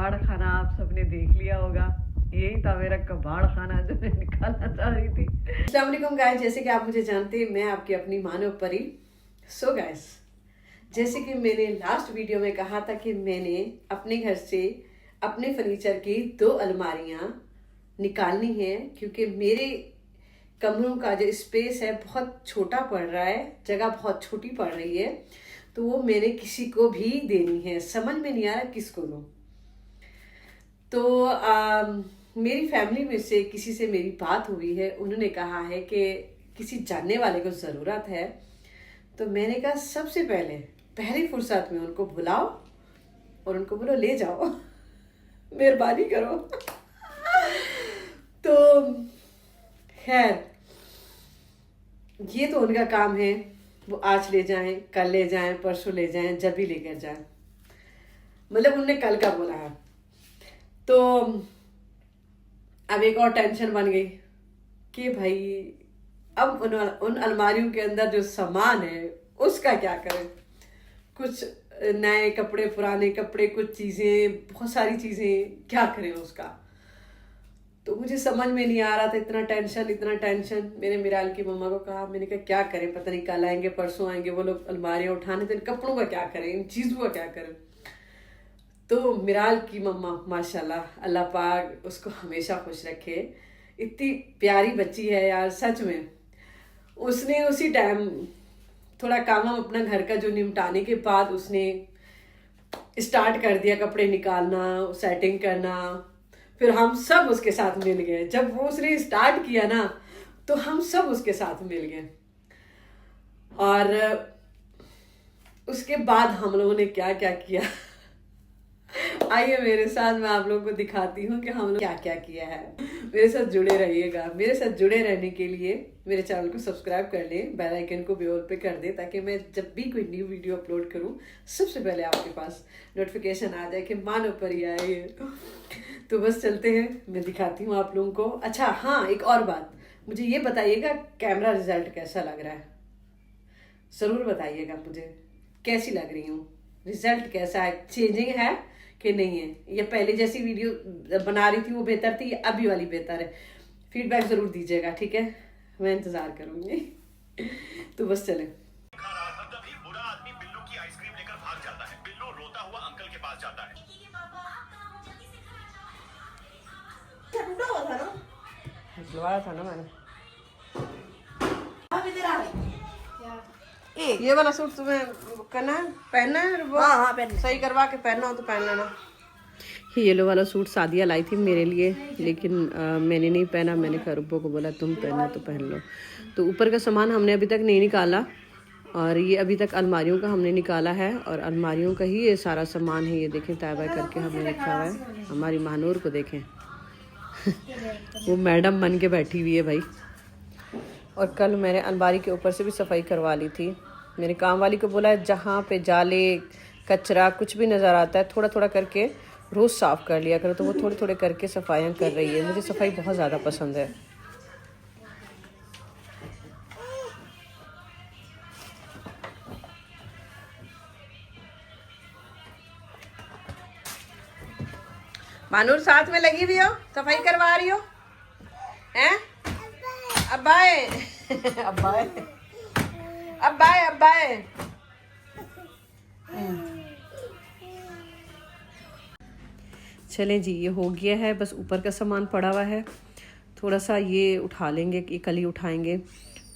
कबाड़ खाना आप सबने देख लिया होगा। यही था मेरा कबाड़ खाना जो मैं निकालना चाह रही थी। अस्सलाम वालेकुम गाइस, जैसे कि आप मुझे जानते हैं, मैं आपकी अपनी मानव परी। सो गाइस, जैसे कि मैंने लास्ट वीडियो में कहा था कि मैंने अपने घर से अपने फर्नीचर की 2 अलमारियां निकालनी है, क्योंकि मेरे कमरों का जो स्पेस है बहुत छोटा पड़ रहा है, जगह बहुत छोटी पड़ रही है, तो वो मैंने किसी को भी देनी है। समझ में नहीं आ रहा किसको दूं। तो मेरी फैमिली में से किसी से मेरी बात हुई है, उन्होंने कहा है कि किसी जानने वाले को ज़रूरत है। तो मैंने कहा सबसे पहली फुर्सत में उनको बुलाओ और उनको बोलो ले जाओ, मेहरबानी करो। तो खैर, ये तो उनका काम है, वो आज ले जाएं, कल ले जाएं, परसों ले जाएं, जब भी लेकर जाएं। मतलब उनने कल का बोला है। तो अब एक और टेंशन बन गई कि भाई अब उन अलमारियों के अंदर जो सामान है उसका क्या करें। कुछ नए कपड़े, पुराने कपड़े, कुछ चीज़ें, बहुत सारी चीज़ें, क्या करें उसका। तो मुझे समझ में नहीं आ रहा था, इतना टेंशन। मैंने मिराल की मम्मा को कहा, मैंने कहा क्या करें, पता नहीं कल आएंगे परसों आएंगे वो लोग अलमारियाँ उठाने, तो इन कपड़ों का क्या करें, इन चीज़ों का क्या करें। तो मिराल की मम्मा माशाल्लाह, अल्लाह पाक उसको हमेशा खुश रखे, इतनी प्यारी बच्ची है यार, सच में। उसने उसी टाइम थोड़ा काम अपना घर का जो निपटाने के बाद उसने स्टार्ट कर दिया कपड़े निकालना, सेटिंग करना। फिर हम सब उसके साथ मिल गए। जब वो उसने स्टार्ट किया ना, तो हम सब उसके साथ मिल गए। और उसके बाद हम लोगों ने क्या क्या किया, आइए मेरे साथ, मैं आप लोगों को दिखाती हूँ कि हम लोग क्या क्या किया है। मेरे साथ जुड़े रहिएगा। मेरे साथ जुड़े रहने के लिए मेरे चैनल को सब्सक्राइब कर लें, बेल आइकन को भी ऑल पे कर दें, ताकि मैं जब भी कोई न्यू वीडियो अपलोड करूँ सबसे पहले आपके पास नोटिफिकेशन आ जाए कि मानो पर ही आए। तो बस चलते हैं, मैं दिखाती हूँ आप लोगों को। अच्छा हाँ, एक और बात, मुझे ये बताइएगा कैमरा रिजल्ट कैसा लग रहा है, ज़रूर बताइएगा मुझे कैसी लग रही हूँ, रिजल्ट कैसा है, चेंजिंग है कि नहीं है, या पहले जैसी वीडियो बना रही थी वो बेहतर थी या अभी वाली बेहतर है। फीडबैक ज़रूर दीजिएगा, ठीक है, मैं इंतज़ार करूँगी। तो बस चले। तभी बुरा आदमी बिल्लू की आइसक्रीम लेकर भाग जाता है। बिल्लू रोता हुआ अंकल के पास जाता है। बुलवाया था ना मैंने। ये वाला सूट तुम्हें करना है, पहनना है? हाँ, पहनना। सही करवा के पहनना हो तो पहन लेना। ये येलो वाला सूट सादिया लाई थी मेरे लिए, लेकिन मैंने नहीं पहना। मैंने कहा रुब्बो को बोला तुम पहनो तो पहन लो। तो ऊपर का सामान हमने अभी तक नहीं निकाला, और ये अभी तक अलमारियों का हमने निकाला है, और अलमारियों का ही ये सारा सामान है। ये देखें, ताय बाय करके हमने रखा हुआ है। हमारी महानूर को देखें वो मैडम बन के बैठी हुई है भाई। और कल मैंने अलमारी के ऊपर से भी सफाई करवा ली थी। मेरे काम वाली को बोला है जहाँ पे जाले, कचरा कुछ भी नज़र आता है, थोड़ा थोड़ा करके रोज़ साफ़ कर लिया करो। तो वो थोड़े थोड़े करके सफाइयाँ कर रही है। मुझे सफाई बहुत ज़्यादा पसंद है। मानूर साथ में लगी हुई हो, सफाई करवा रही हो हैं? अब्बाए अब्बाए अब्बाए अब्बाए। चलें जी, ये हो गया है। बस ऊपर का सामान पड़ा हुआ है, थोड़ा सा ये उठा लेंगे, ये कल ही उठाएंगे।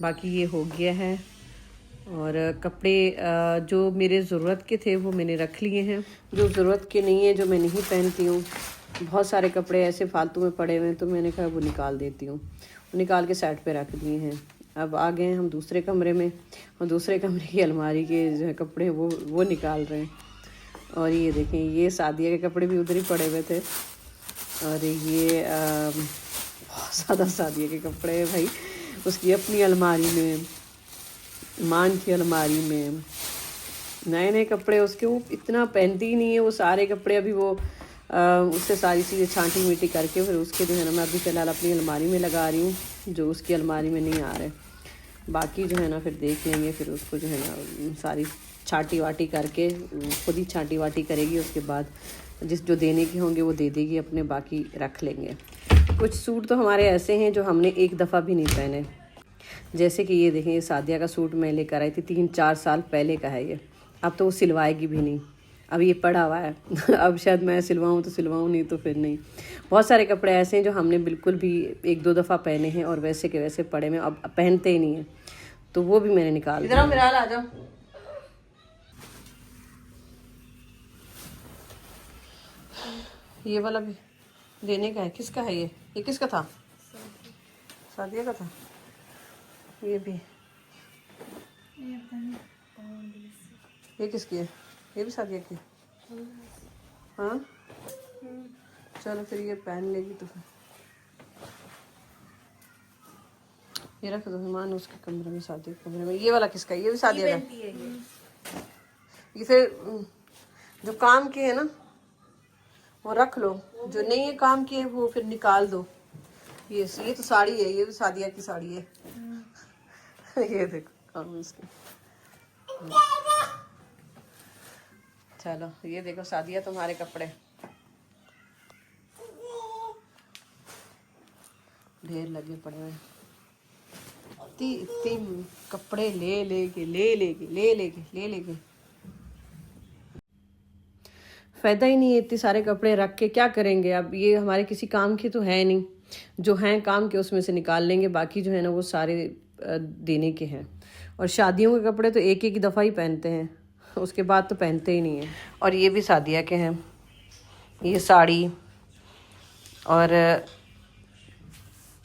बाकी ये हो गया है। और कपड़े जो मेरे ज़रूरत के थे वो मैंने रख लिए हैं, जो ज़रूरत के नहीं है, जो मैं नहीं पहनती हूँ। बहुत सारे कपड़े ऐसे फालतू में पड़े हुए हैं, तो मैंने कहा वो निकाल देती हूँ। वो निकाल के साइड पे रख दिए हैं। अब आ गए हैं हम दूसरे कमरे में, और दूसरे कमरे की अलमारी के जो है कपड़े वो निकाल रहे हैं। और ये देखें, ये सादिया के कपड़े भी उधर ही पड़े हुए थे। और ये बहुत ज़्यादा सादिया के कपड़े हैं भाई, उसकी अपनी अलमारी में, मान की अलमारी में नए नए कपड़े उसके। वो इतना पहनती ही नहीं है वो सारे कपड़े। अभी वो उससे सारी चीज़ें छांटी मीटी करके फिर उसके जो है ना मैं अभी फ़िलहाल अपनी अलमारी में लगा रही हूँ, जो उसकी अलमारी में नहीं आ रहे। बाकी जो है ना फिर देख लेंगे, फिर उसको जो है ना सारी छाटी वाटी करके खुद ही छाटी वाटी करेगी, उसके बाद जिस जो देने के होंगे वो दे देगी, अपने बाकी रख लेंगे। कुछ सूट तो हमारे ऐसे हैं जो हमने एक दफ़ा भी नहीं पहने, जैसे कि ये देखें, ये सादिया का सूट मैं लेकर आई थी 3-4 साल पहले का है ये, अब तो वो सिलवाएगी भी नहीं, अब ये पड़ा हुआ है अब शायद मैं सिलवाऊँ तो सिलवाऊँ, नहीं तो फिर नहीं। बहुत सारे कपड़े ऐसे हैं जो हमने बिल्कुल भी 1-2 दफ़ा पहने हैं और वैसे के वैसे पड़े में अब पहनते ही नहीं हैं, तो वो भी मैंने निकाल दिया। इधर आ जाओ। ये वाला भी देने का है, किसका है ये किसका था? सादिया का था। ये भी, ये किसकी है? ये भी सादिया की। हाँ चलो फिर ये पहन लेगी तो फिर ये रख दो मेहमान उसके कमरे में, सादिया के कमरे में। ये वाला किसका है? ये भी सादिया का। ये फिर जो काम के है ना वो रख लो, जो नहीं है काम के वो फिर निकाल दो। ये तो साड़ी है, ये भी सादिया की साड़ी है ये देखो काम इसकी। चलो ये देखो सादिया तुम्हारे कपड़े ढेर लगे पड़े हुए, इतने कपड़े ले लेके फायदा ही नहीं है, इतने सारे कपड़े रख के क्या करेंगे। अब ये हमारे किसी काम के तो है नहीं, जो हैं काम के उसमें से निकाल लेंगे, बाकी जो है ना वो सारे देने के हैं। और शादियों के कपड़े तो एक ही दफ़ा ही पहनते हैं, उसके बाद तो पहनते ही नहीं हैं। और ये भी सादिया के हैं, ये साड़ी और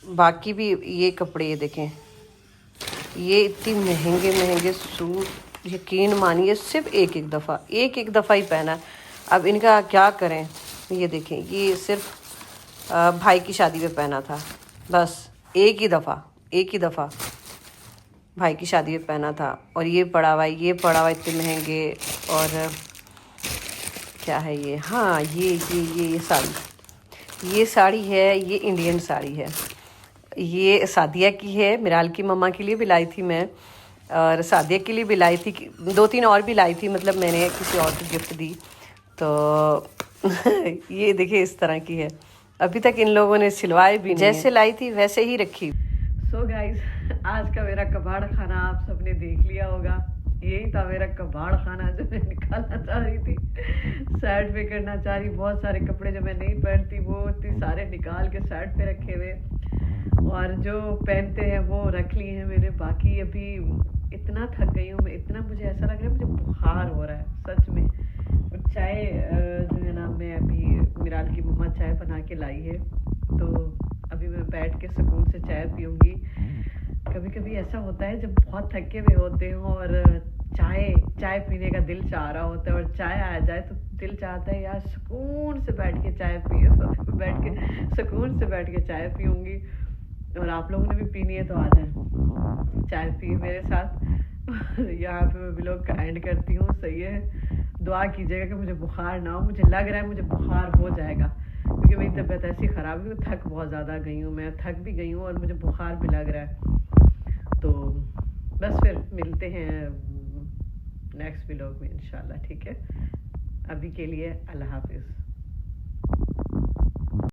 बाकी भी ये कपड़े। ये देखें, ये इतनी महंगे सूट, यकीन मानिए सिर्फ एक एक दफ़ा ही पहना। अब इनका क्या करें। ये देखें, ये सिर्फ भाई की शादी में पहना था, बस एक ही दफ़ा भाई की शादी में पहना था। और ये पड़ा हुआ इतने महंगे। और क्या है ये, हाँ ये साड़ी है, ये इंडियन साड़ी है, ये सादिया की है, मिराल की मम्मा के लिए भी लाई थी मैं, और सादिया के लिए भी लाई थी, 2-3 और भी लाई थी, मतलब मैंने किसी और को गिफ्ट दी। तो ये देखिए इस तरह की है, अभी तक इन लोगों ने सिलवाई भी नहीं, जैसे लाई थी वैसे ही रखी। सो गाइस, आज का मेरा कबाड़ खाना आप सबने देख लिया होगा। यही था मेरा कबाड़ खाना जो मैं निकालना चाह रही थी, साइड पे करना चाह रही। बहुत सारे कपड़े जो मैं नहीं पहनती वो इतने सारे निकाल के साइड पे रखे हुए, और जो पहनते हैं वो रख लिए हैं मैंने। बाकी अभी इतना थक गई हूँ मैं, इतना मुझे ऐसा लग रहा है मुझे बुखार हो रहा है सच में। और चाय जो है ना, मैं अभी मिराल की मम्मा चाय बना के लाई है, तो अभी मैं बैठ के सुकून से चाय पीऊँगी। कभी कभी ऐसा होता है जब बहुत थके हुए होते हैं और चाय पीने का दिल चाह रहा होता है, और चाय आ जाए तो दिल चाहता है यार सुकून से बैठ के चाय पिए। सुकून से बैठ के चाय पीऊँगी, और आप लोगों ने भी पीनी है तो आ जाए चाय पिए मेरे साथ। यहाँ पे मैं व्लॉग का एंड करती हूँ। सही है, दुआ कीजिएगा कि मुझे बुखार ना हो। मुझे लग रहा है मुझे बुखार हो जाएगा, क्योंकि मेरी तबीयत ऐसी ख़राब है, थक बहुत ज़्यादा गई हूँ, मैं थक भी गई हूँ और मुझे बुखार भी लग रहा है। तो बस फिर मिलते हैं नेक्स्ट व्लॉग में इंशाल्लाह, ठीक है। अभी के लिए अल्लाह हाफिज़।